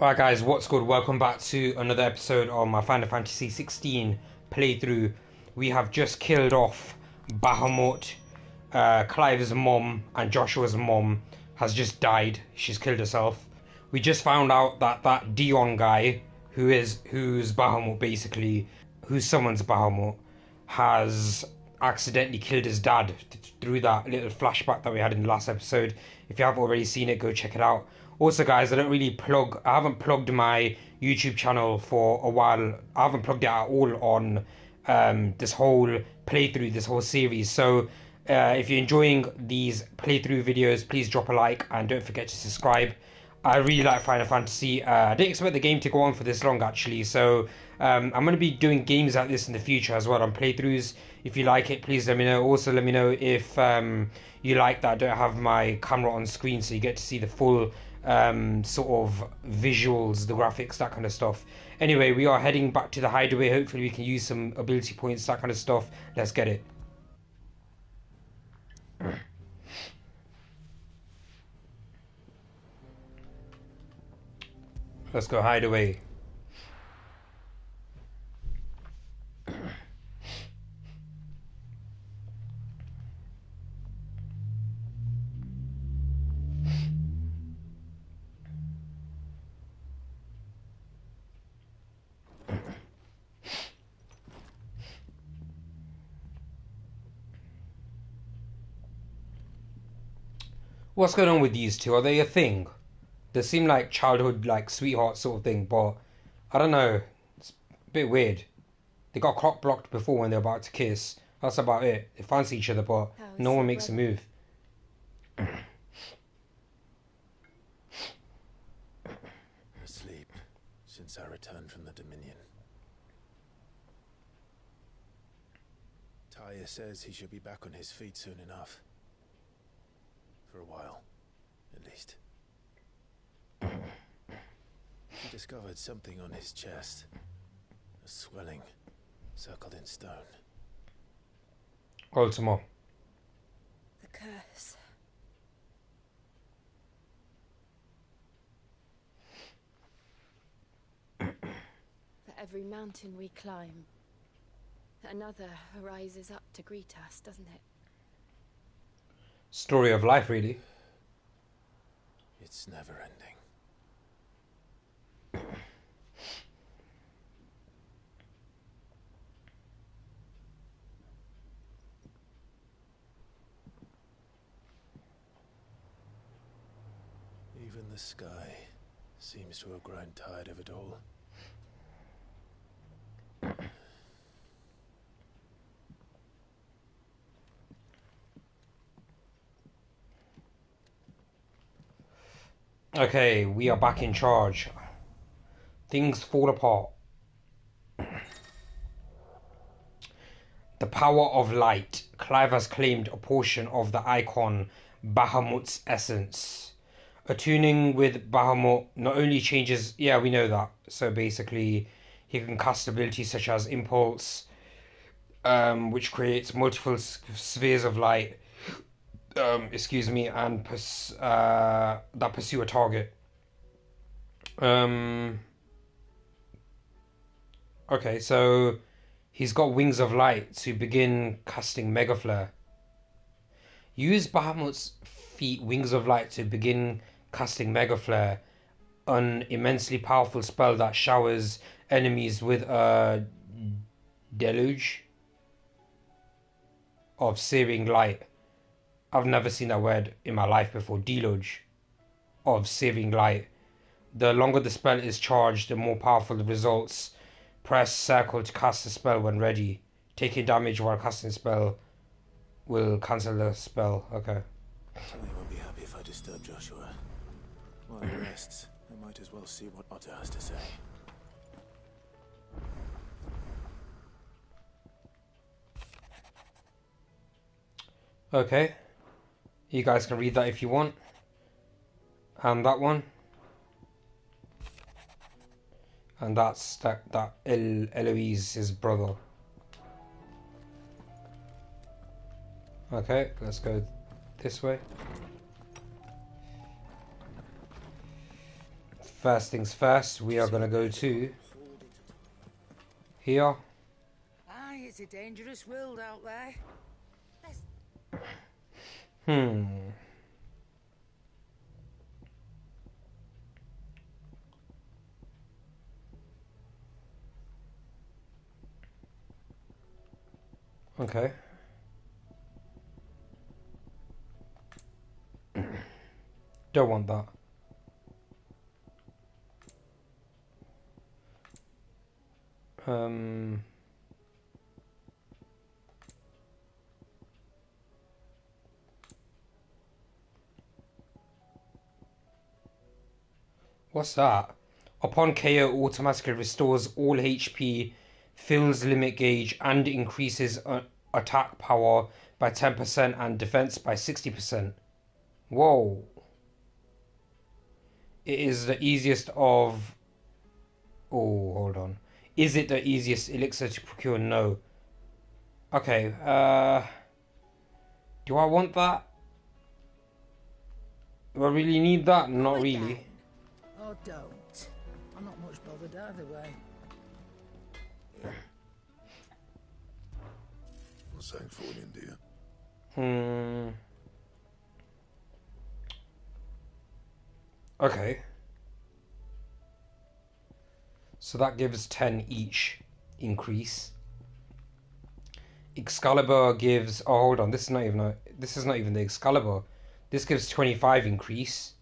Alright guys, what's good? Welcome back to another episode of my Final Fantasy 16 playthrough. We have just killed off Bahamut. Clive's mom and Joshua's mom has just died. She's killed herself. We just found out that that Dion guy, who's Bahamut basically, who summons Bahamut, has accidentally killed his dad through that little flashback that we had in the last episode. If you haven't already seen it, go check it out. Also guys, I haven't plugged my YouTube channel for a while. I haven't plugged it at all on this whole playthrough, this whole series. So if you're enjoying these playthrough videos, please drop a like and don't forget to subscribe. I really like Final Fantasy. I didn't expect the game to go on for this long actually, so I'm going to be doing games like this in the future as well on playthroughs. If you like it, please let me know. Also let me know if you like that I don't have my camera on screen, so you get to see the full sort of visuals, the graphics, that kind of stuff. Anyway, we are heading back to the hideaway. Hopefully we can use some ability points, that kind of stuff. Let's get it. Let's go hideaway. What's going on with these two? Are they a thing? They seem like childhood, like sweetheart sort of thing, but I don't know. It's a bit weird. They got cock blocked before when they're about to kiss. That's about it. They fancy each other, but no one makes a move. Asleep since I returned from the Dominion. Tyre says he should be back on his feet soon enough. For a while, at least. He discovered something on his chest. A swelling, circled in stone. Ultimo. The curse. For every mountain we climb, another rises up to greet us, doesn't it? Story of life, really. It's never ending. Even the sky seems to have grown tired of it all. Okay, we are back in charge. Things fall apart. The power of light. Clive has claimed a portion of the icon Bahamut's essence. Attuning with Bahamut not only changes... Yeah, we know that. So basically, he can cast abilities such as Impulse, which creates multiple spheres of light, excuse me, and that pursue a target. Okay, so he's got Wings of Light to begin casting Mega Flare. Use Bahamut's feet Wings of Light to begin casting Mega Flare, an immensely powerful spell that showers enemies with a deluge of searing light. I've never seen that word in my life before. Deluge of searing light. The longer the spell is charged, the more powerful the results. Press circle to cast the spell when ready. Taking damage while casting the spell will cancel the spell. Okay. Tilly won't be happy if I disturb Joshua. While he rests, I might as well see what Otter has to say. Okay. You guys can read that if you want. And that one. And that's that Eloise, his brother. Okay, let's go this way. First things first, we are going to go to here. Aye, it's a dangerous world out there. Okay. Don't want that. What's that? Upon KO, automatically restores all HP, fills limit gauge, and increases attack power by 10% and defense by 60%. Whoa. It is the easiest of... Oh, hold on. Is it the easiest elixir to procure? No. Okay, do I want that? Do I really need that? Not really. Or don't. I'm not much bothered either way. What's that for in India? Okay. So that gives 10 each increase. Excalibur gives... Oh, hold on. This is not even the Excalibur. This gives 25 increase.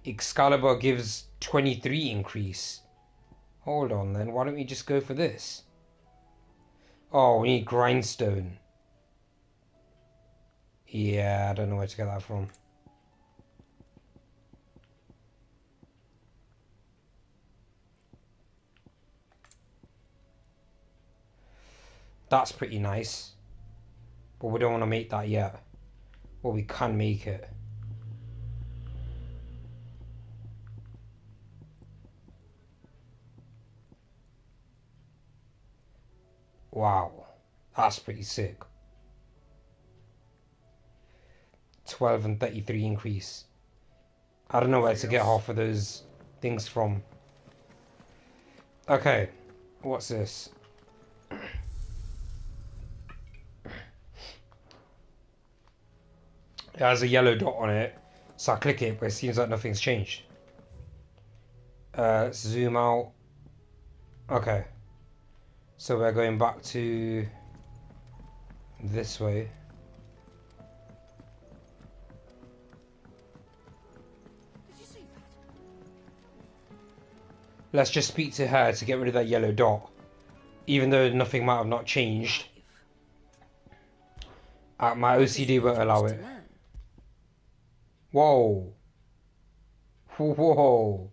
Excalibur gives 23 increase. Hold on then. Why don't we just go for this? Oh, we need grindstone. Yeah, I don't know where to get that from. That's pretty nice. But we don't want to make that yet. Well, we can make it. Wow. That's pretty sick. 12 and 33 increase. I don't know where to get half of those things from. Okay. What's this? It has a yellow dot on it, so I click it, but it seems like nothing's changed. Zoom out. Okay. So we're going back to this way. Did you see that? Let's just speak to her to get rid of that yellow dot. Even though nothing might have not changed. My OCD won't allow it. Whoa. Whoa.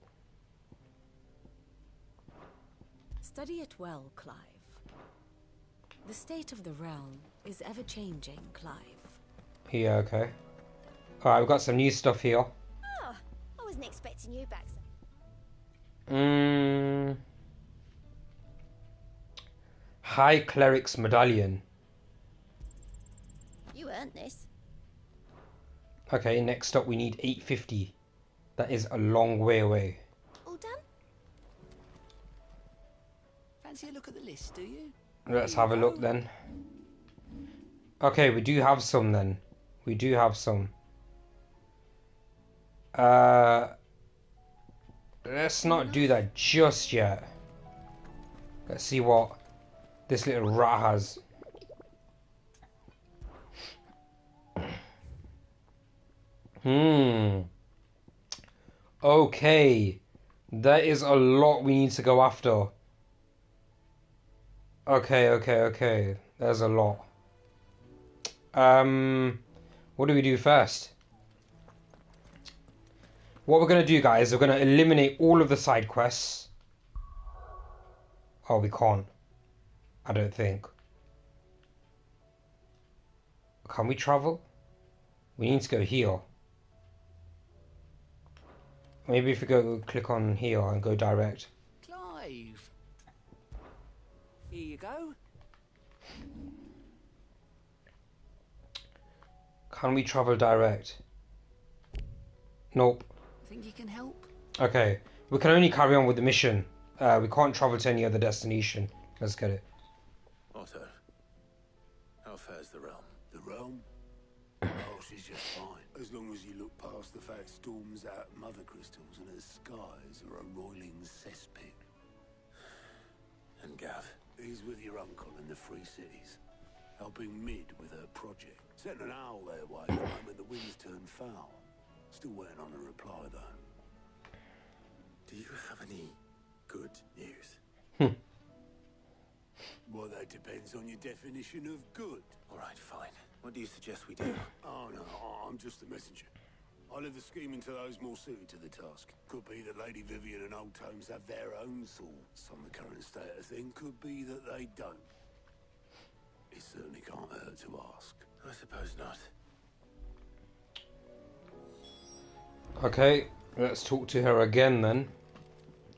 Study it well, Clive. The state of the realm is ever-changing, Clive. Yeah, okay. Alright, we've got some new stuff here. Oh, I wasn't expecting you back so. High Cleric's Medallion. You earned this. Okay, next up we need 850. That is a long way away. All done? Fancy a look at the list, do you? Let's have a look then. Okay, we do have some then. We do have some. Let's not do that just yet. Let's see what this little rat has. Okay. There is a lot we need to go after. Okay. There's a lot. What do we do first? What we're going to do, guys, we're going to eliminate all of the side quests. Oh, we can't. I don't think. Can we travel? We need to go here. Maybe if we go click on here and go direct. Clive. Here you go. Can we travel direct? Nope. Think you can help? Okay. We can only carry on with the mission. We can't travel to any other destination. Let's get it. Otto, how fares the realm? The realm? Oh, she's just fine. As long as you look past the fact storms out mother crystals and her skies are a roiling cesspit. And Gav? He's with your uncle in the Free Cities, helping Mid with her project. Sent an owl their way the moment the winds turned foul. Still waiting on a reply, though. Do you have any good news? Well, that depends on your definition of good. All right, fine. What do you suggest we do? Oh, no, I'm just a messenger. I'll leave the scheming to those more suited to the task. Could be that Lady Vivian and Old Tomes have their own thoughts on the current state of things. Could be that they don't. It certainly can't hurt to ask. I suppose not. Okay, let's talk to her again then.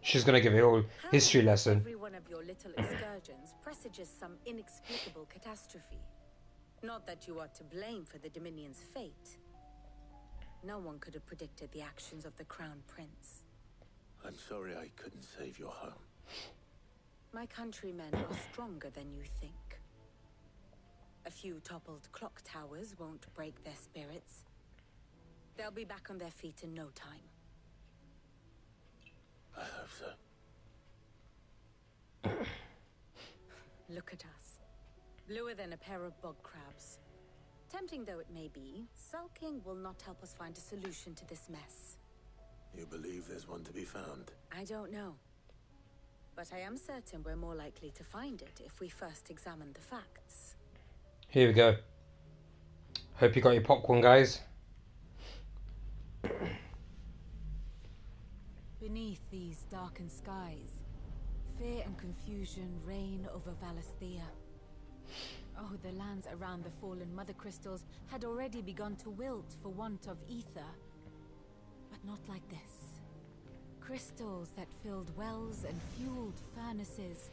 She's gonna give a whole history lesson. Every one of your little excursions presages some inexplicable catastrophe. Not that you are to blame for the Dominion's fate. No one could have predicted the actions of the Crown Prince. I'm sorry I couldn't save your home. My countrymen are stronger than you think. A few toppled clock towers won't break their spirits. They'll be back on their feet in no time. I hope so. Look at us. Bluer than a pair of bog crabs. Tempting though it may be, sulking will not help us find a solution to this mess. You believe there's one to be found? I don't know. But I am certain we're more likely to find it if we first examine the facts. Here we go. Hope you got your popcorn, guys. Beneath these darkened skies, fear and confusion reign over Valisthea. Oh, the lands around the fallen mother crystals had already begun to wilt for want of ether. But not like this. Crystals that filled wells and fueled furnaces.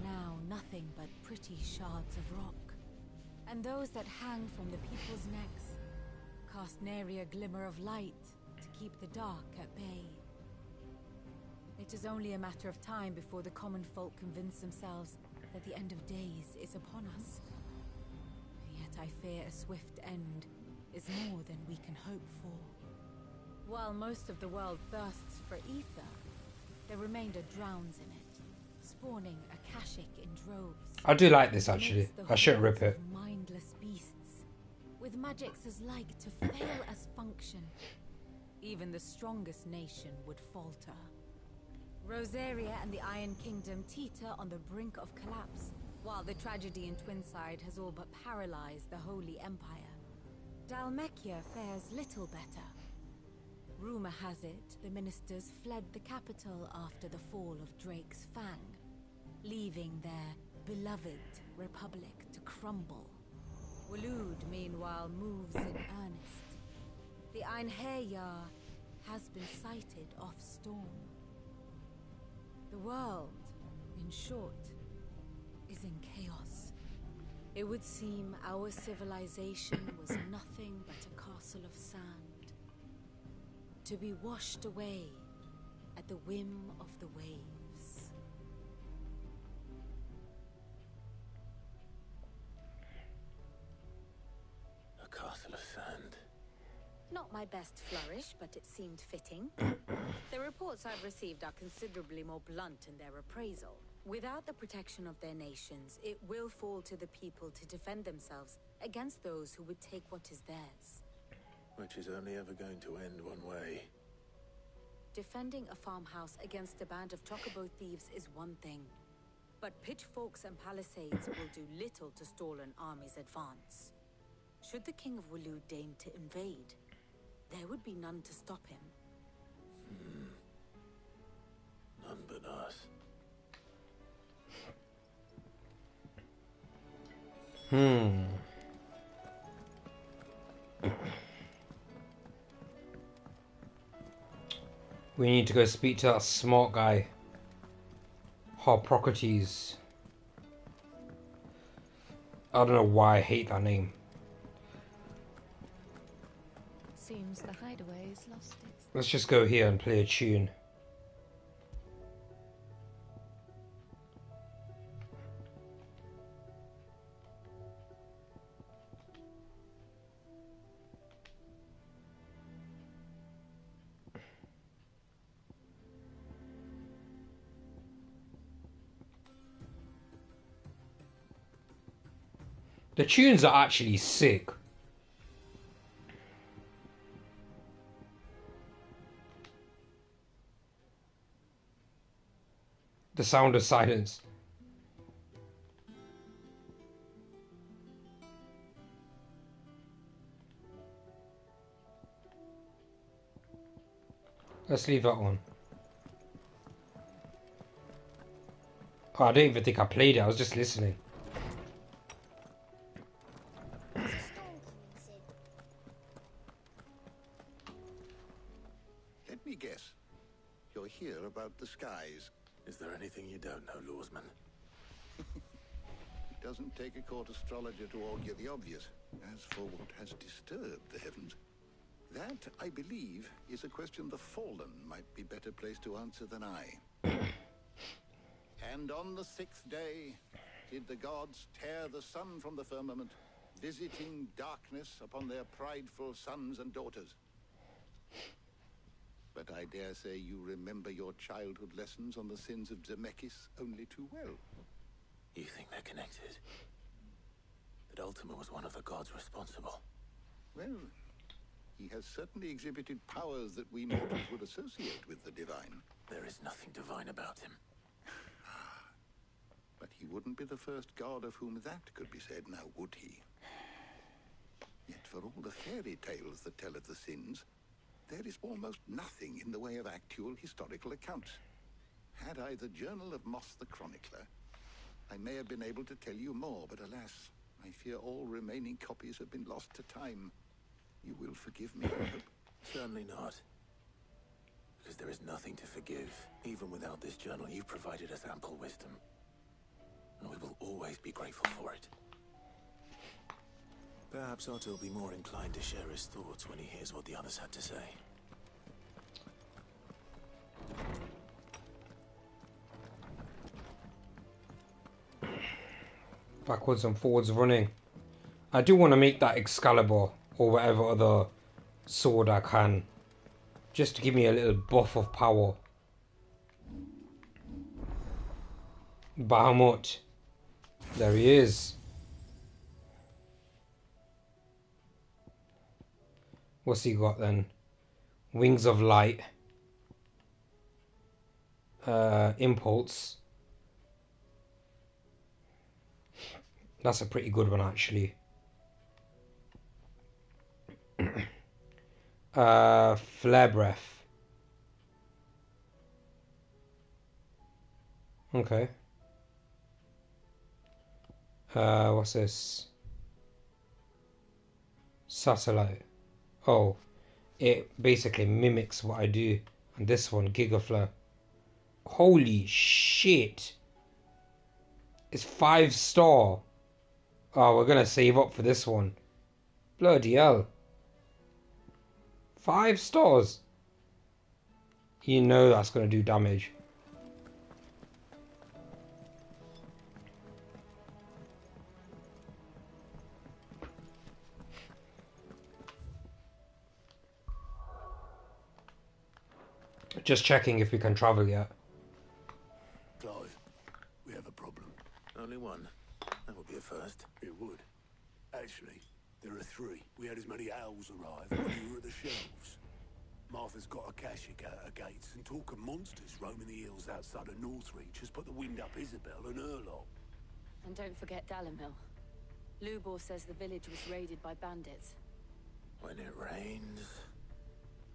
Now nothing but pretty shards of rock. And those that hang from the people's necks cast nary a glimmer of light to keep the dark at bay. It is only a matter of time before the common folk convince themselves that the end of days is upon us. Yet I fear a swift end is more than we can hope for. While most of the world thirsts for ether, the remainder drowns in it, spawning Akashic in droves. I do like this actually. I should rip it. Mindless beasts, with magics as like to fail as function. Even the strongest nation would falter. Rosaria and the Iron Kingdom teeter on the brink of collapse, while the tragedy in Twinside has all but paralyzed the Holy Empire. Dalmekia fares little better. Rumor has it the ministers fled the capital after the fall of Drake's Fang, leaving their beloved republic to crumble. Waloed, meanwhile, moves in earnest. The Einherjar has been sighted off Storm. The world, in short, is in chaos. It would seem our civilization was nothing but a castle of sand, to be washed away at the whim of the waves. A castle of sand. Not my best flourish, but it seemed fitting. The reports I've received are considerably more blunt in their appraisal. Without the protection of their nations, it will fall to the people to defend themselves against those who would take what is theirs. Which is only ever going to end one way. Defending a farmhouse against a band of chocobo thieves is one thing, but pitchforks and palisades will do little to stall an army's advance. Should the King of Waloed deign to invade, there would be none to stop him. None but us. We need to go speak to that smart guy. Harpocrates. I don't know why I hate that name. Seems once the hideaway has lost its... Let's just go here and play a tune. The tunes are actually sick. The sound of silence. Let's leave that on. Oh, I don't even think I played it, I was just listening. There's a storm coming, Sid. Let me guess. You're here about the skies. Is there anything you don't know, Lawsman? It doesn't take a court astrologer to augur the obvious. As for what has disturbed the heavens, that, I believe, is a question the Fallen might be better placed to answer than I. And on the sixth day did the gods tear the sun from the firmament, visiting darkness upon their prideful sons and daughters. But I dare say you remember your childhood lessons on the sins of Zemeckis only too well. You think they're connected? That Ultima was one of the gods responsible? Well, he has certainly exhibited powers that we mortals would associate with the divine. There is nothing divine about him. But he wouldn't be the first god of whom that could be said, now would he? Yet for all the fairy tales that tell of the sins, there is almost nothing in the way of actual historical accounts. Had I the Journal of Moss the Chronicler, I may have been able to tell you more, but alas, I fear all remaining copies have been lost to time. You will forgive me, I hope? Certainly not. Because there is nothing to forgive. Even without this journal, you've provided us ample wisdom. And we will always be grateful for it. Perhaps Otto will be more inclined to share his thoughts when he hears what the others had to say. Backwards and forwards running. I do want to make that Excalibur or whatever other sword I can, just to give me a little buff of power. Bahamut. There he is. What's he got then? Wings of Light. Impulse. That's a pretty good one, actually. Flare Breath. Okay. What's this? Satellite. Oh, it basically mimics what I do. And this one, Gigaflare. Holy shit! It's 5-star. Oh, we're gonna save up for this one. Bloody hell. 5 stars. You know that's gonna do damage. Just checking if we can travel yet. Clive, we have a problem. Only one. That would be a first. It would. Actually, there are 3. We had as many owls arrive when we were at the shelves. Martha's got a Kashik out her gates, and talk of monsters roaming the hills outside of Northreach has put the wind up Isabel and her lot. And don't forget Dalimil. Lubor says the village was raided by bandits. When it rains...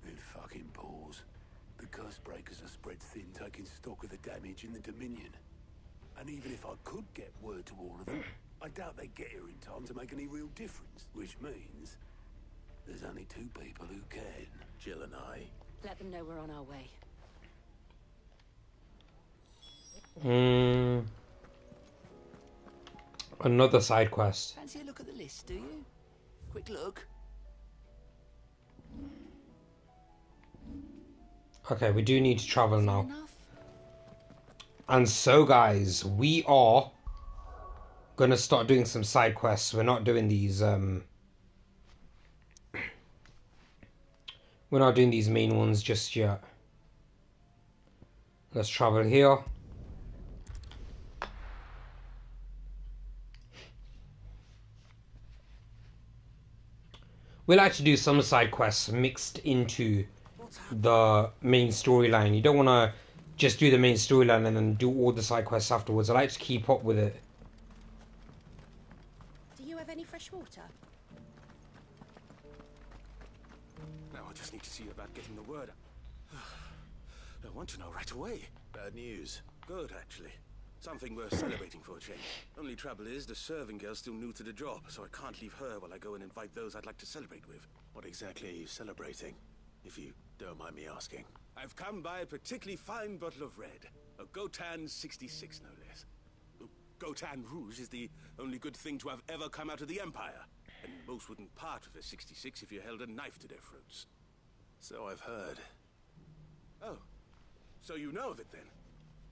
It fucking pours. The curse breakers are spread thin, taking stock of the damage in the Dominion. And even if I could get word to all of them, I doubt they'd get here in time to make any real difference. Which means there's only 2 people who can. Jill and I. Let them know we're on our way. Another side quest. Fancy a look at the list, do you? Quick look. Okay, we do need to travel now. Enough? And so, guys, we are gonna start doing some side quests. We're not doing these. We're not doing these main ones just yet. Let's travel here. We like to do some side quests mixed into the main storyline. You don't want to just do the main storyline and then do all the side quests afterwards. I like to keep up with it. Do you have any fresh water? Now I just need to see about getting the word out. I want to know right away. Bad news. Good, actually. Something worth celebrating for a change. Only trouble is, the serving girl's still new to the job, so I can't leave her while I go and invite those I'd like to celebrate with. What exactly are you celebrating, if you don't mind me asking? I've come by a particularly fine bottle of red. A Gotan 66, no less. Gotan Rouge is the only good thing to have ever come out of the Empire. And most wouldn't part with a 66 if you held a knife to their throats. So I've heard. Oh, so you know of it then?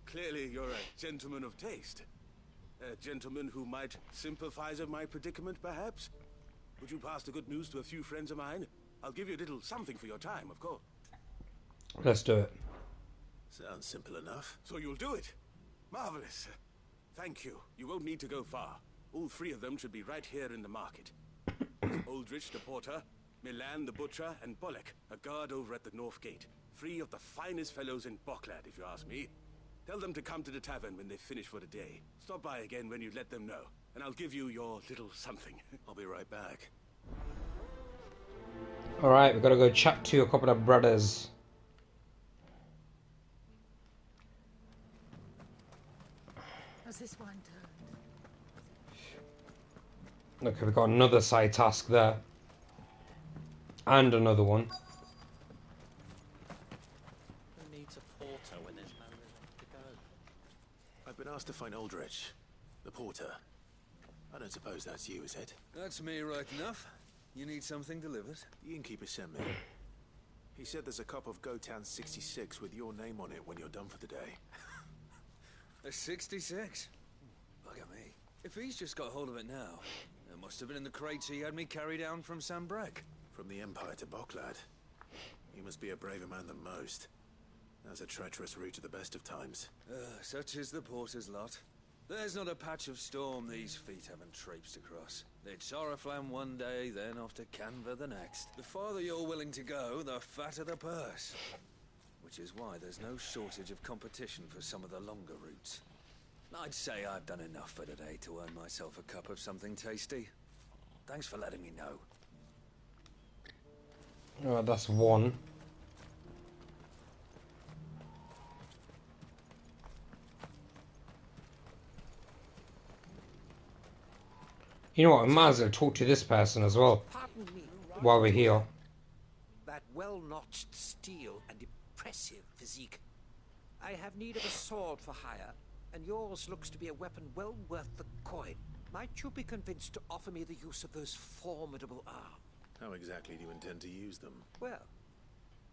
Clearly you're a gentleman of taste. A gentleman who might sympathize with my predicament, perhaps? Would you pass the good news to a few friends of mine? I'll give you a little something for your time, of course. Let's do it. Sounds simple enough. So you'll do it? Marvelous. Thank you. You won't need to go far. All three of them should be right here in the market. Aldrich the porter, Milan the butcher, and Bolek, a guard over at the north gate. Three of the finest fellows in Boklad, if you ask me. Tell them to come to the tavern when they finish for the day. Stop by again when you let them know, and I'll give you your little something. I'll be right back. Alright, we've got to go chat to a couple of brothers. Has this wine turned? Okay, we've got another side task there. And another one. Who needs a porter when there's nowhere left to go? I've been asked to find Aldrich, the porter. I don't suppose that's you, is it? That's me right enough. You need something delivered? The innkeeper sent me. He said there's a cup of Gotan 66 with your name on it when you're done for the day. A 66? Look at me. If he's just got hold of it now, it must have been in the crates he had me carry down from Sambrek. From the Empire to Boklad. He must be a braver man than most. That's a treacherous route to the best of times. Such is the porter's lot. There's not a patch of storm these feet haven't traipsed across. It's Oriflamme one day, then off to Canva the next. The farther you're willing to go, the fatter the purse. Which is why there's no shortage of competition for some of the longer routes. I'd say I've done enough for today to earn myself a cup of something tasty. Thanks for letting me know. Alright, that's one. You know what, I might as well talk to this person as well, Pardon me, while we're here. that well-notched steel and impressive physique. I have need of a sword for hire, and yours looks to be a weapon well worth the coin. Might you be convinced to offer me the use of those formidable arms? How exactly do you intend to use them? Well,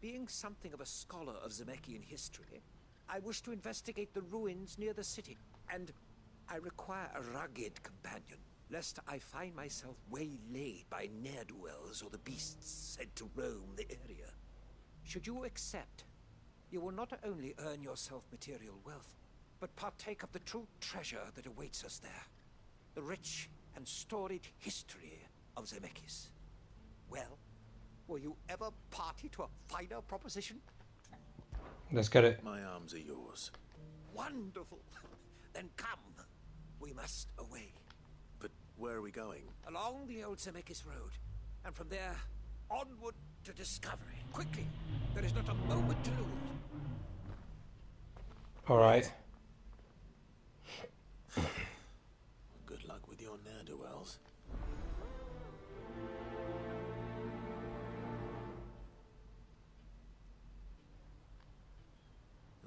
being something of a scholar of Zemeckis history, I wish to investigate the ruins near the city, and I require a rugged companion, lest I find myself waylaid by ne'er-do-wells or the beasts sent to roam the area. Should you accept, you will not only earn yourself material wealth, but partake of the true treasure that awaits us there. The rich and storied history of Zemeckis. Well, will you ever party to a finer proposition? Let's get it. My arms are yours. Wonderful! Then come. We must away. But where are we going? Along the old Zemeckis Road. And from there, onward to discovery. Quickly! There is not a moment to lose. Alright. Good luck with your ne'er-do-wells.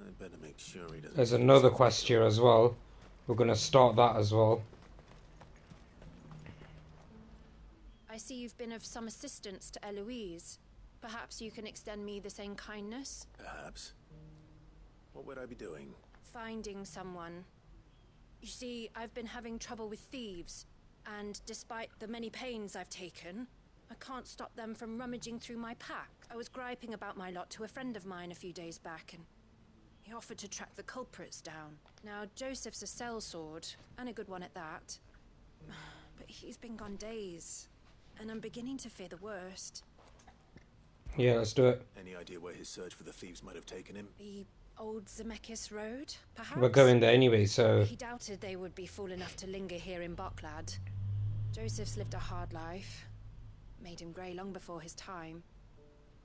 I'd better make sure he doesn't... There's another quest here as well. We're going to start that as well. I see you've been of some assistance to Eloise. Perhaps you can extend me the same kindness? Perhaps. What would I be doing? Finding someone. You see, I've been having trouble with thieves, and despite the many pains I've taken, I can't stop them from rummaging through my pack. I was griping about my lot to a friend of mine a few days back, and he offered to track the culprits down. Now, Joseph's a sellsword, and a good one at that. But he's been gone days, and I'm beginning to fear the worst. Yeah, let's do it. Any idea where his search for the thieves might have taken him? The old Zemeckis Road, perhaps? We're going there anyway, so... He doubted they would be fool enough to linger here in Boklad. Joseph's lived a hard life. Made him grey long before his time.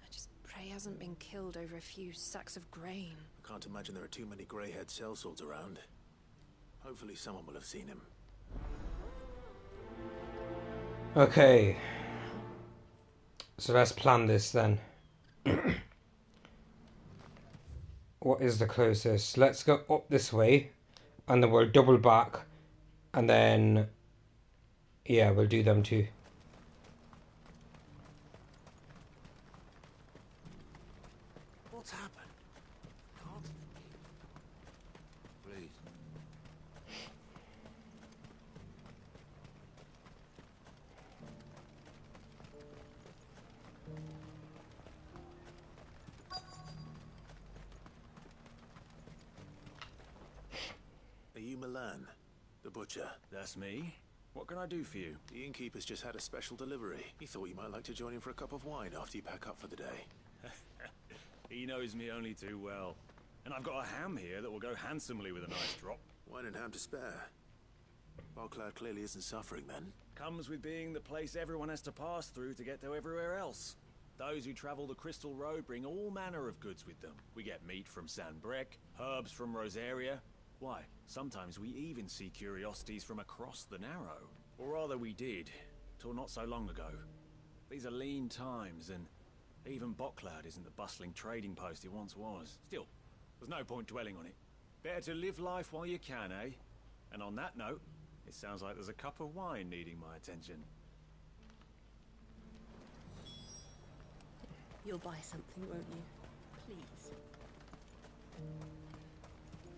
I just pray he hasn't been killed over a few sacks of grain. I can't imagine there are too many grey-haired sellswords around. Hopefully someone will have seen him. Okay. So let's plan this then. What is the closest? Let's go up this way, and then we'll double back, and then yeah, we'll do them too. What's happened? God. Please. Are you Milan, the butcher? That's me. What can I do for you? The innkeeper's just had a special delivery. He thought you might like to join him for a cup of wine after you pack up for the day. He knows me only too well. And I've got a ham here that will go handsomely with a nice drop. Wine and ham to spare. Boklad clearly isn't suffering then. Comes with being the place everyone has to pass through to get to everywhere else. Those who travel the Crystal Road bring all manner of goods with them. We get meat from San Brec, herbs from Rosaria. Why, sometimes we even see curiosities from across the Narrow. Or rather we did, till not so long ago. These are lean times, and even Boklad isn't the bustling trading post it once was. Still, there's no point dwelling on it. Better to live life while you can, eh? And on that note, it sounds like there's a cup of wine needing my attention. You'll buy something, won't you? Please.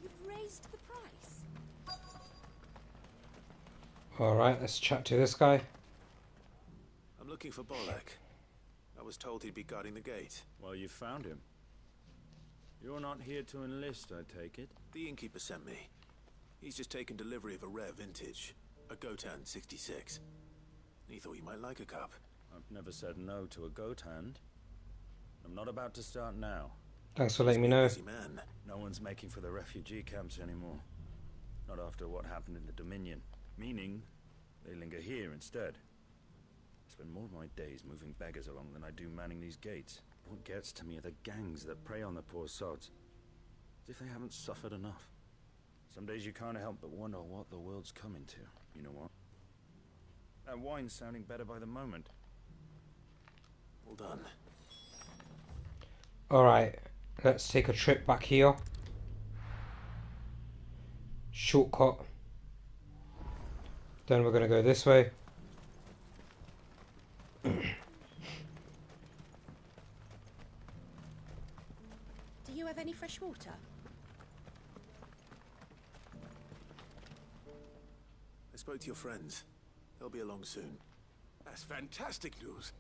You've raised the price. Alright, let's chat to this guy. I'm looking for Bolek. I was told he'd be guarding the gate. Well, you found him. You're not here to enlist, I take it? The innkeeper sent me. He's just taken delivery of a rare vintage, a Gotan 66. He thought you might like a cup. I've never said no to a goat hand. I'm not about to start now. Thanks for letting me know. Man. No one's making for the refugee camps anymore. Not after what happened in the Dominion. Meaning, they linger here instead. I spend more of my days moving beggars along than I do manning these gates. What gets to me are the gangs that prey on the poor sods. As if they haven't suffered enough. Some days you can't help but wonder what the world's coming to. You know what? That wine's sounding better by the moment. Well done. Alright, let's take a trip back here. Shortcut. Then we're going to go this way. Do you have any fresh water? I spoke to your friends. They'll be along soon. That's fantastic news.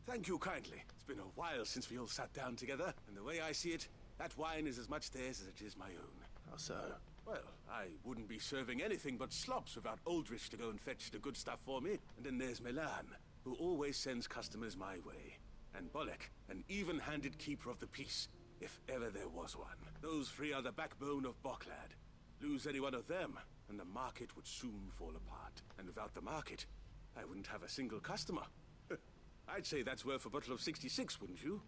Thank you kindly. It's been a while since we all sat down together, and the way I see it, that wine is as much theirs as it is my own. How so? Well, I wouldn't be serving anything but slops without Aldrich to go and fetch the good stuff for me. And then there's Milan, who always sends customers my way. And Bolek, an even-handed keeper of the peace, if ever there was one. Those three are the backbone of Boklad. Lose any one of them, and the market would soon fall apart. And without the market, I wouldn't have a single customer. I'd say that's worth a bottle of 66, wouldn't you?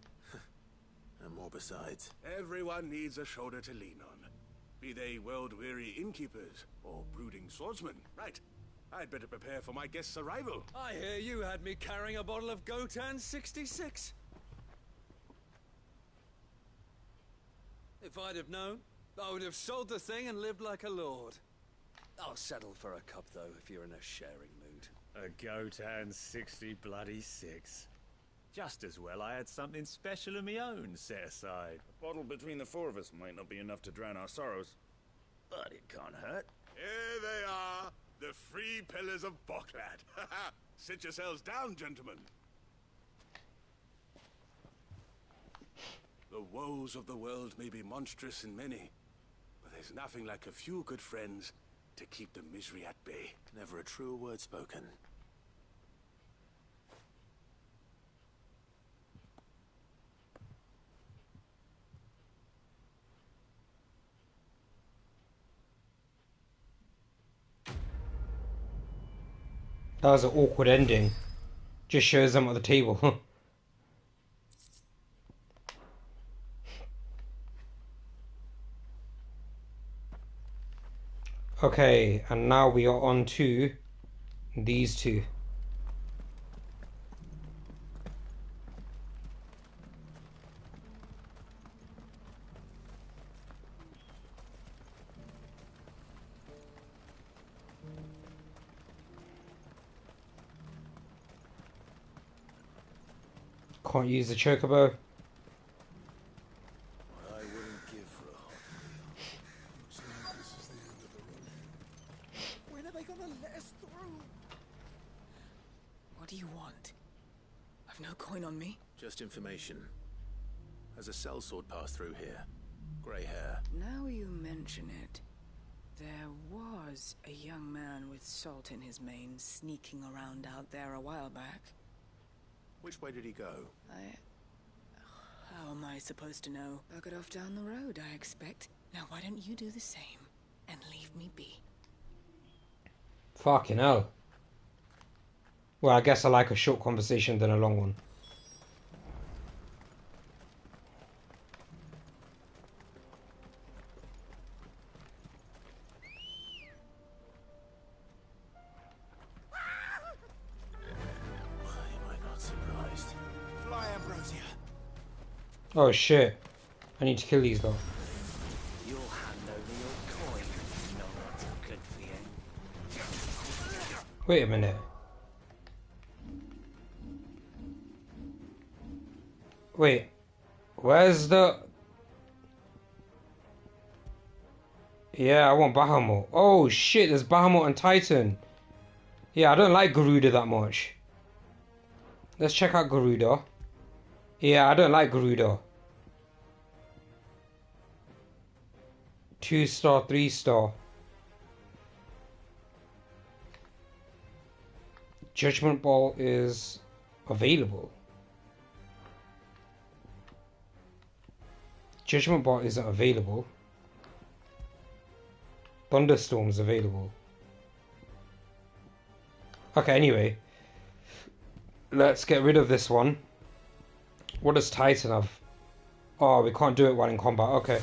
And more besides. Everyone needs a shoulder to lean on. Be they world-weary innkeepers or brooding swordsmen. Right. I'd better prepare for my guest's arrival. I hear you had me carrying a bottle of Gotan 66. If I'd have known, I would have sold the thing and lived like a lord. I'll settle for a cup, though, if you're in a sharing mood. A Gotan 60 bloody 6. Just as well I had something special of my own set aside. A bottle between the four of us might not be enough to drown our sorrows, but it can't hurt. Here they are, the three pillars of Bocklad. Sit yourselves down, gentlemen. The woes of the world may be monstrous and many, but there's nothing like a few good friends to keep the misery at bay. Never a true word spoken. That was an awkward ending. Just shows them at the table. Okay, and now we are on to these two. Can't use the chocobo. I wouldn't give for a hot meal. Looks like this is the end of the road. When are they gonna let us through? What do you want? I've no coin on me. Just information. Has a sellsword passed through here? Grey hair. Now you mention it. There was a young man with salt in his mane sneaking around out there a while back. Which way did he go? How am I supposed to know? Bucket off down the road, I expect. Now why don't you do the same and leave me be? Fucking hell. Well, I guess I like a short conversation than a long one. Oh shit. I need to kill these though. You'll hand over your coin if you know what's good for you. Wait a minute. Wait. Where's the... Yeah, I want Bahamut. Oh shit, there's Bahamut and Titan. Yeah, I don't like Garuda that much. Let's check out Garuda. Yeah, I don't like Garuda. 2-star, 3-star. Judgment Ball is available. Judgment Ball isn't available. Thunderstorm's available. Okay, anyway. Let's get rid of this one. What does Titan have? Oh, we can't do it while in combat. Okay.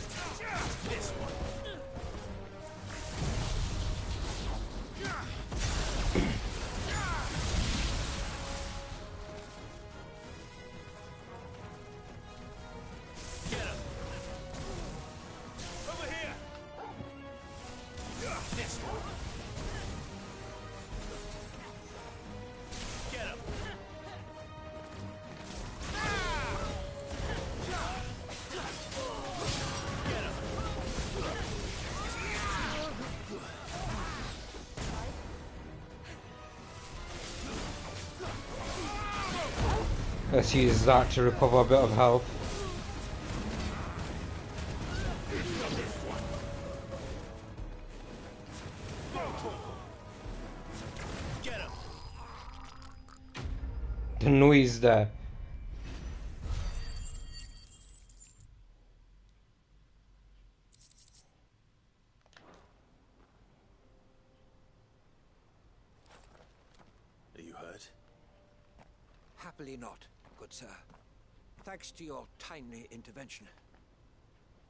Let's use that to recover a bit of health. The noise there. Are you hurt? Happily not, good sir. Thanks to your timely intervention.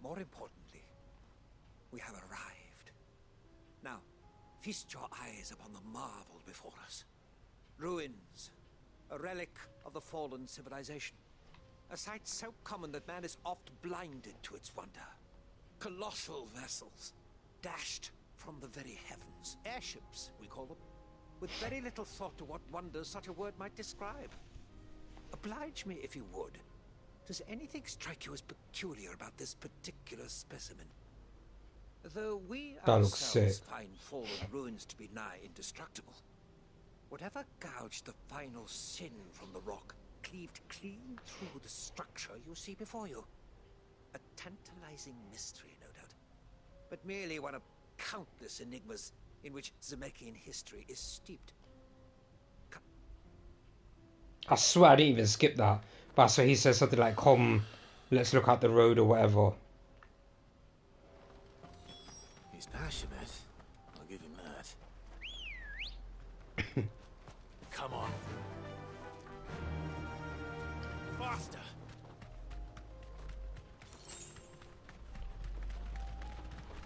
More importantly, we have arrived. Now, feast your eyes upon the marvel before us. Ruins, a relic of the fallen civilization. A sight so common that man is oft blinded to its wonder. Colossal vessels, dashed from the very heavens. Airships, we call them. With very little thought to what wonders such a word might describe. Oblige me if you would. Does anything strike you as peculiar about this particular specimen? Though we That looks ourselves sick. find fallen ruins to be nigh indestructible, whatever gouged the final sin from the rock cleaved clean through the structure you see before you. A tantalizing mystery, no doubt, but merely one of countless enigmas in which Zemeckyan history is steeped. I swear I didn't even skip that. But so he says something like, "Come, let's look at the road," or whatever. He's passionate. I'll give him that. Come on. Faster.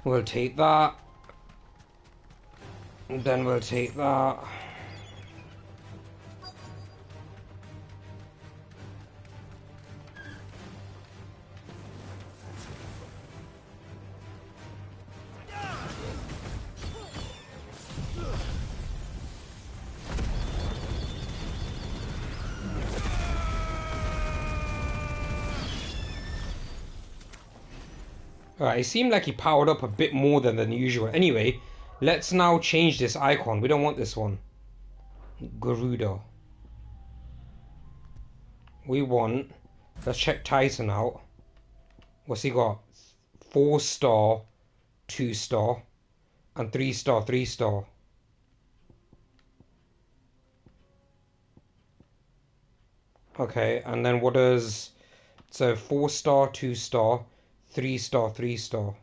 We'll take that. And then we'll take that. Alright, it seemed like he powered up a bit more than usual. Anyway, let's now change this icon. We don't want this one. Garuda. We want... Let's check Titan out. What's he got? 4-star, 2-star, and 3-star, 3-star. Okay, and then what does... So 4-star, 2-star, 3-star, 3-star.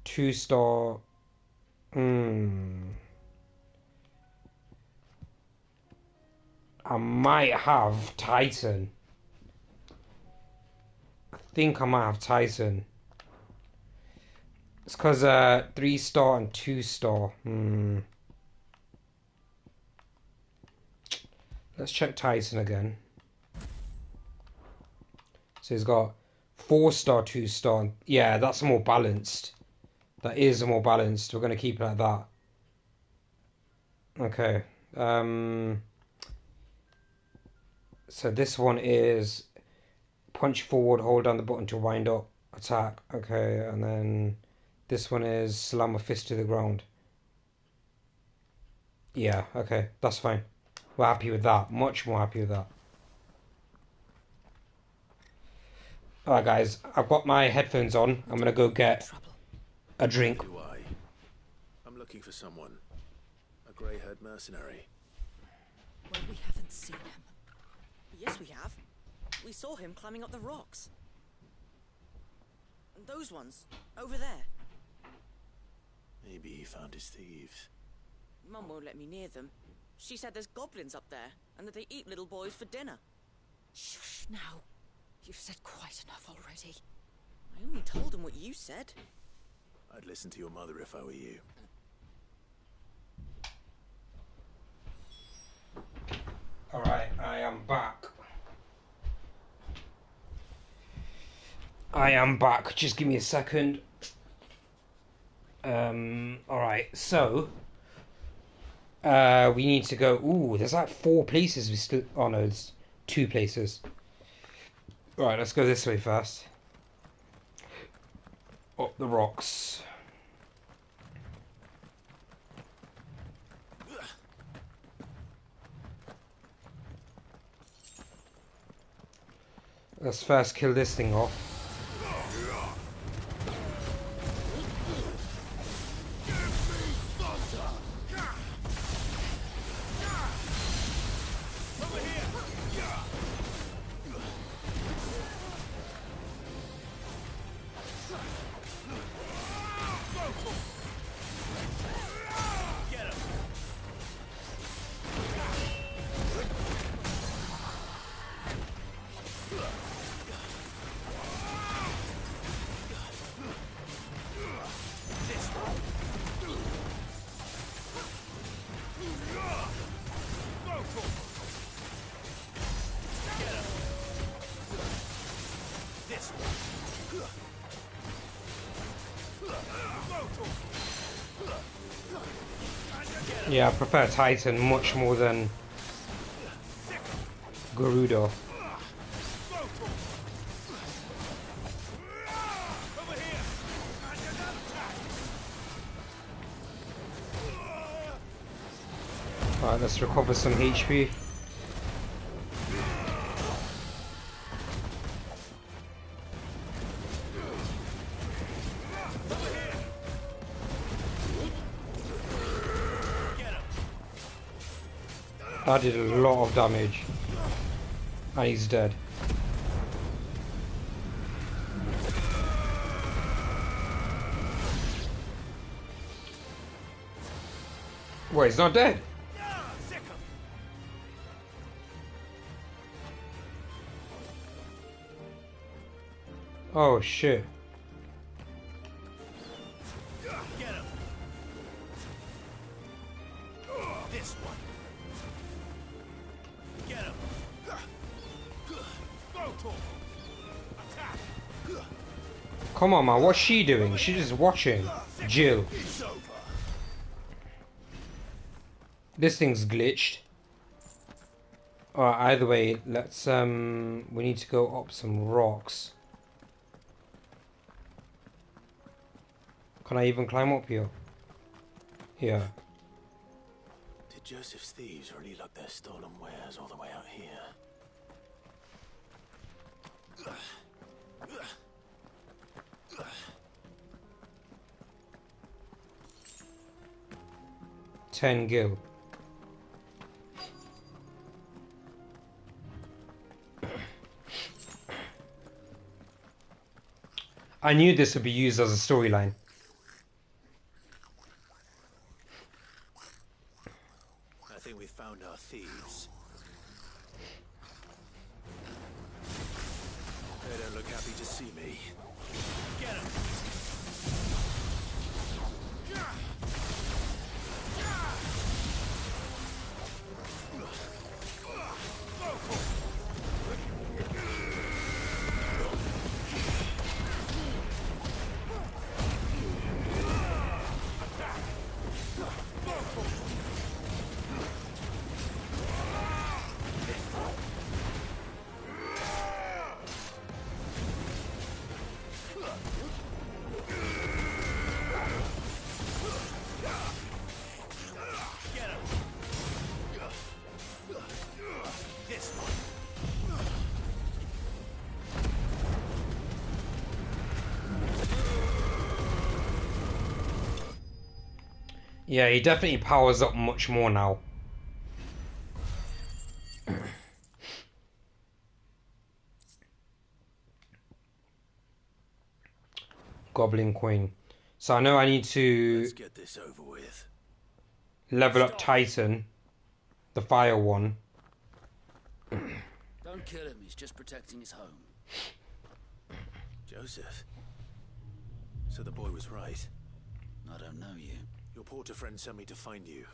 2-star. I might have Titan. I think I might have Titan. It's because 3-star and 2-star. Let's check Titan again. So he's got 4-star, 2-star. Yeah, that's more balanced. That is more balanced. We're going to keep it like that. Okay. So this one is punch forward, hold down the button to wind up, attack. Okay, and then this one is slam a fist to the ground. Yeah, okay, that's fine. We're happy with that. Much more happy with that. Alright guys, I've got my headphones on. I'm gonna go get a drink. Do I? I'm looking for someone. A grey-haired mercenary. Well, we haven't seen him. Yes, we have. We saw him climbing up the rocks. And those ones, over there. Maybe he found his thieves. Mum won't let me near them. She said there's goblins up there, and that they eat little boys for dinner. Shush now. You've said quite enough already. I only told him what you said. I'd listen to your mother if I were you. Alright, I am back. I am back. Just give me a second. Alright, so we need to go. Ooh, there's like 4 places we still. Oh no, there's 2 places. Alright, let's go this way first. Up the rocks. Let's first kill this thing off. Yeah, I prefer Titan much more than Garuda. Alright, let's recover some HP. That did a lot of damage. And he's dead. Wait, he's not dead? Oh shit. Get him. This one. Get him. Attack. Come on, man, what's she doing? She's just watching. Jill. This thing's glitched. Alright, either way, let's we need to go up some rocks. Can I even climb up here? Here. Did Joseph's thieves really lug their stolen wares all the way out here? 10 gil. I knew this would be used as a storyline. I think we found our thieves. They don't look happy to see me. Get him! Yeah, he definitely powers up much more now. Goblin coin. So I know I need to Let's get this over with. level up Titan, the fire one. Don't kill him, he's just protecting his home. Joseph. So the boy was right. I don't know you. Your porter friend sent me to find you.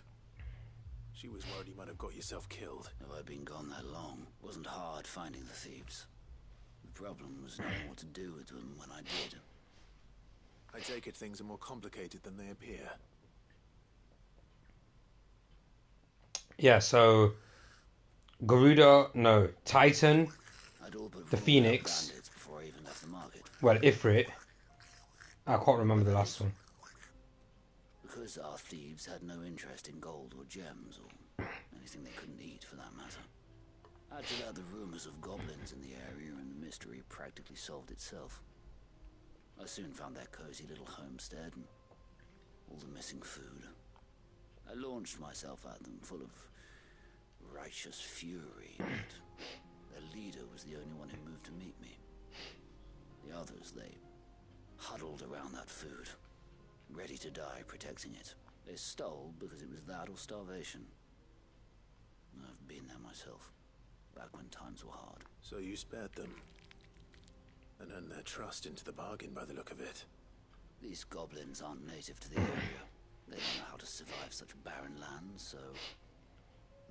She was worried you might have got yourself killed. Have I been gone that long? Wasn't hard finding the thieves. The problem was knowing what to do with them when I did. I take it things are more complicated than they appear. Yeah, so Garuda, no, Titan, the Phoenix, before I even left the market. well, Ifrit. I can't remember the last one. Because our thieves had no interest in gold or gems or anything they couldn't eat for that matter. Add to that the rumors of goblins in the area and the mystery practically solved itself. I soon found their cozy little homestead and all the missing food. I launched myself at them full of righteous fury, but their leader was the only one who moved to meet me. The others, they huddled around that food, ready to die protecting it. They stole because it was that or starvation. I've been there myself, back when times were hard. So you spared them. And earned their trust into the bargain by the look of it. These goblins aren't native to the area. They don't know how to survive such barren lands, so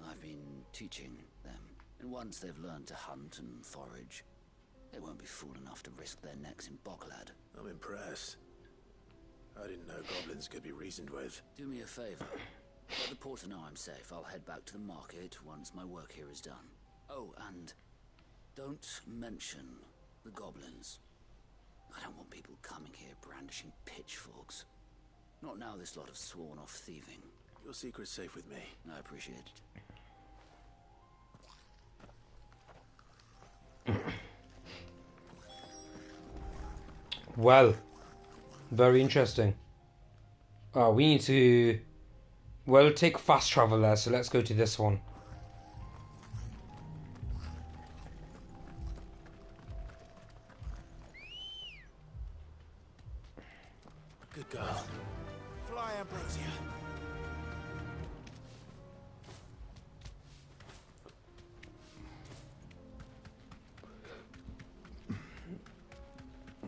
I've been teaching them. And once they've learned to hunt and forage, they won't be fool enough to risk their necks in Boglad. I'm impressed. I didn't know goblins could be reasoned with. Do me a favor. Let the porter know I'm safe. I'll head back to the market once my work here is done. Oh, and don't mention the goblins. I don't want people coming here brandishing pitchforks. Not now this lot have sworn off thieving. Your secret's safe with me. I appreciate it. Well, very interesting. We need to... Well, take fast travel there, so let's go to this one. Good girl. Fly, Ambrosia.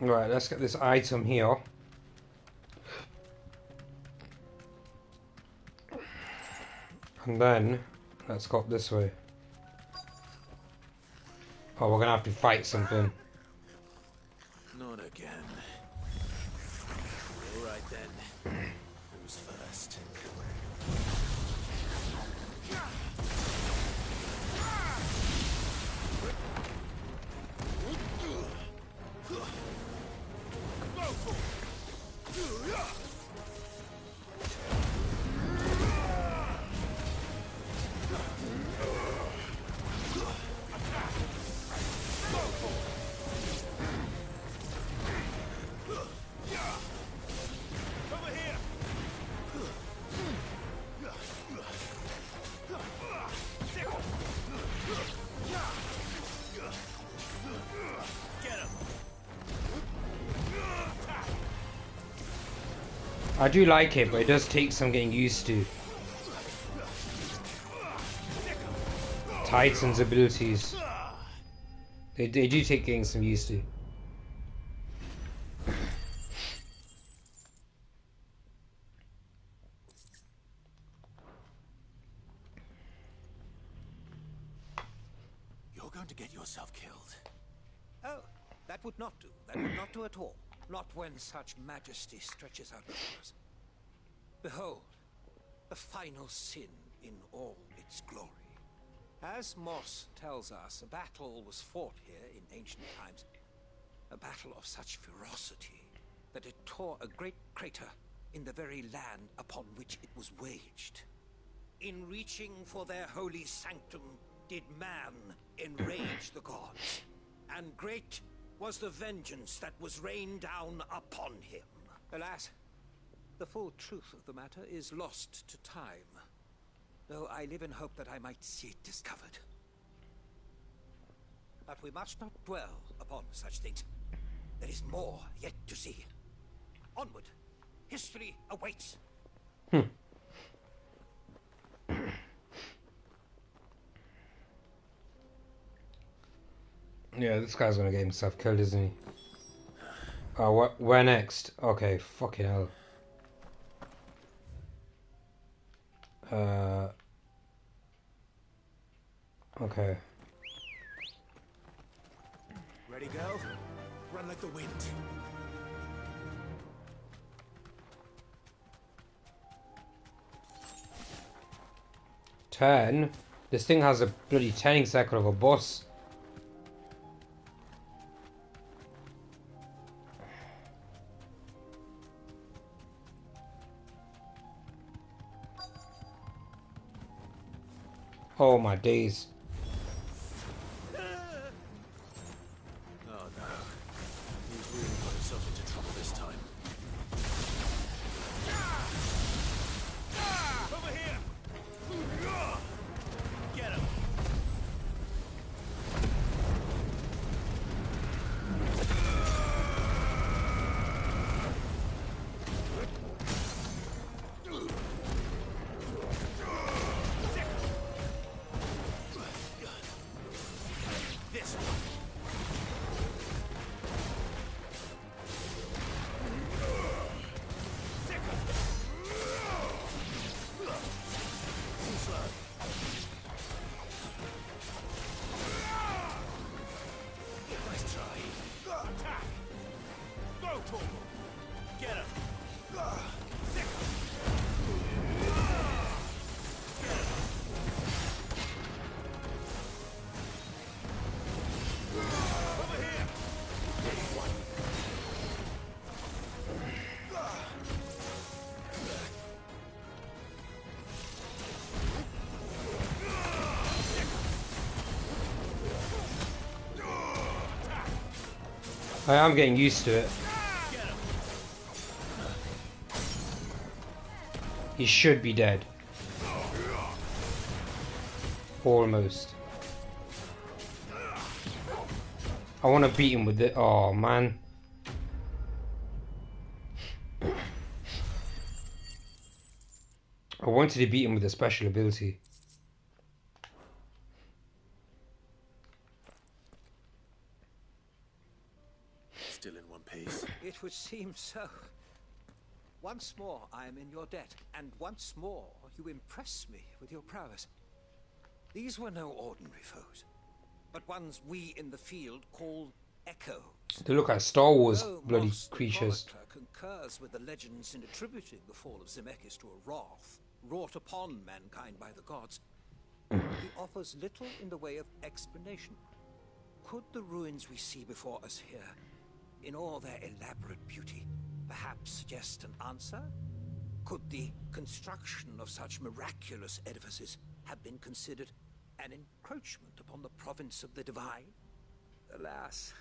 Right, let's get this item here. And then, let's go up this way. Oh, we're gonna have to fight something. Not again. All right then. Who's first? I do like it, but it does take some getting used to. Titan's abilities. They do take getting some used to. You're going to get yourself killed. Oh, that would not do. That would not do at all. Not when such majesty stretches out before us. Behold, the final sin in all its glory. As Moss tells us, a battle was fought here in ancient times. A battle of such ferocity that it tore a great crater in the very land upon which it was waged. In reaching for their holy sanctum, did man enrage the gods, and great was the vengeance that was rained down upon him. Alas, the full truth of the matter is lost to time, though I live in hope that I might see it discovered. But we must not dwell upon such things. There is more yet to see. Onward, history awaits. Yeah, this guy's gonna get himself killed, isn't he? Oh, where next? Okay, fucking hell. Okay. Ready, go? Run like the wind. Turn? This thing has a bloody turning circle of a boss. Oh my days. Oh no. He's really got himself into trouble this time. Over here! Get him! I am getting used to it. He should be dead. Almost. I want to beat him with it. Oh, man. I wanted to beat him with a special ability. Still in one piece. It would seem so. Once more I am in your debt, and once more you impress me with your prowess. These were no ordinary foes, but ones we in the field call echoes. They look like Star Wars Though bloody Moss the creatures. chronicler concurs with the legends in attributing the fall of Zemeckis to a wrath wrought upon mankind by the gods, he offers little in the way of explanation. Could the ruins we see before us here, in all their elaborate beauty, perhaps suggest an answer? Could the construction of such miraculous edifices have been considered an encroachment upon the province of the divine? Alas,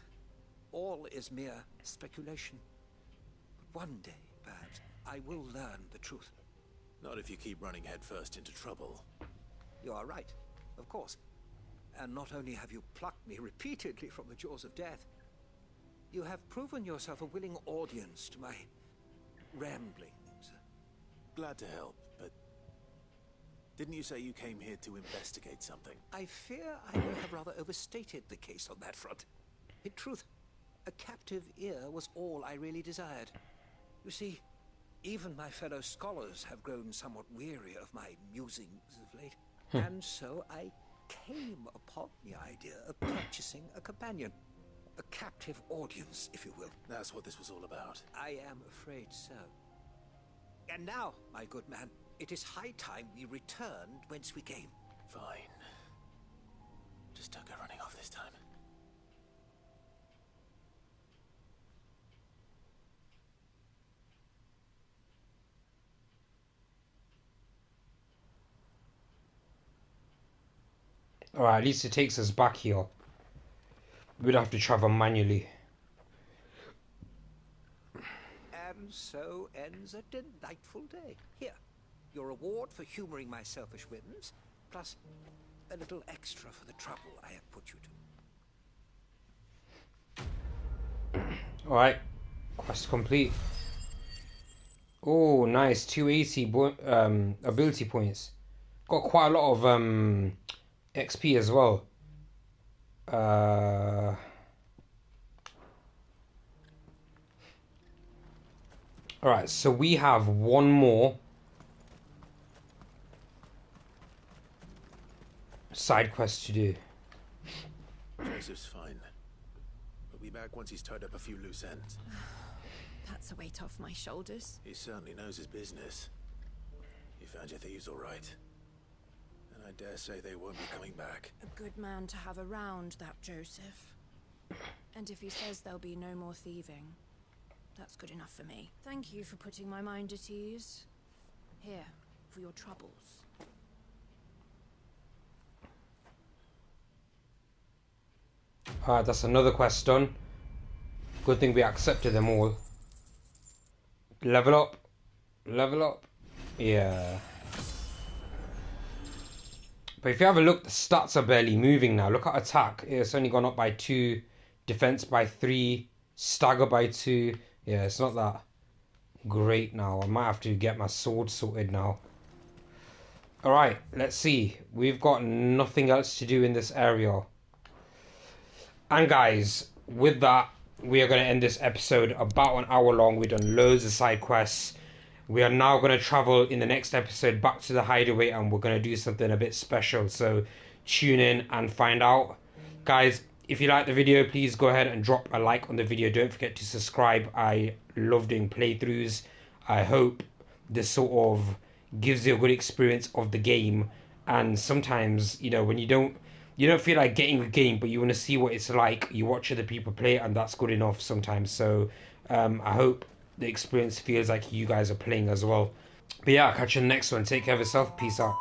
all is mere speculation. But one day, perhaps, I will learn the truth. Not if you keep running headfirst into trouble. You are right, of course. And not only have you plucked me repeatedly from the jaws of death, you have proven yourself a willing audience to my ramblings. Glad to help, but didn't you say you came here to investigate something? I fear I may have rather overstated the case on that front. In truth, a captive ear was all I really desired. You see, even my fellow scholars have grown somewhat weary of my musings of late, and so I came upon the idea of purchasing a companion. A captive audience, if you will. That's what this was all about. I am afraid so. And now, my good man, it is high time we returned whence we came. Fine. Just don't go running off this time. Alright, at least it takes us back here. We'd have to travel manually. And so ends a delightful day. Here, your reward for humoring my selfish whims, plus a little extra for the trouble I have put you to. Alright, quest complete. Oh, nice. 280 ability points. Got quite a lot of XP as well. Alright, so we have one more side quest to do. Joseph's fine. We'll be back once he's tied up a few loose ends. That's a weight off my shoulders. He certainly knows his business. He found your thieves all right. And I dare say they won't be coming back. A good man to have around, that Joseph. And if he says there'll be no more thieving, that's good enough for me. Thank you for putting my mind at ease. Here, for your troubles. Alright, that's another quest done. Good thing we accepted them all. Level up. Level up. Yeah. But if you have a look, the stats are barely moving now. Look at attack. It's only gone up by 2. Defense by 3. Stagger by 2. Yeah, it's not that great now. I might have to get my sword sorted now. Alright, let's see. We've got nothing else to do in this area. And guys, with that, we are going to end this episode about an hour long. We've done loads of side quests. We are now going to travel in the next episode back to the hideaway, and we're going to do something a bit special. So tune in and find out. Guys, if you like the video, please go ahead and drop a like on the video. Don't forget to subscribe. I love doing playthroughs. I hope this sort of gives you a good experience of the game. And sometimes, you know, when you don't feel like getting the game, but you want to see what it's like, you watch other people play it, and that's good enough sometimes. So I hope the experience feels like you guys are playing as well. But yeah, I'll catch you in the next one. Take care of yourself. Peace out.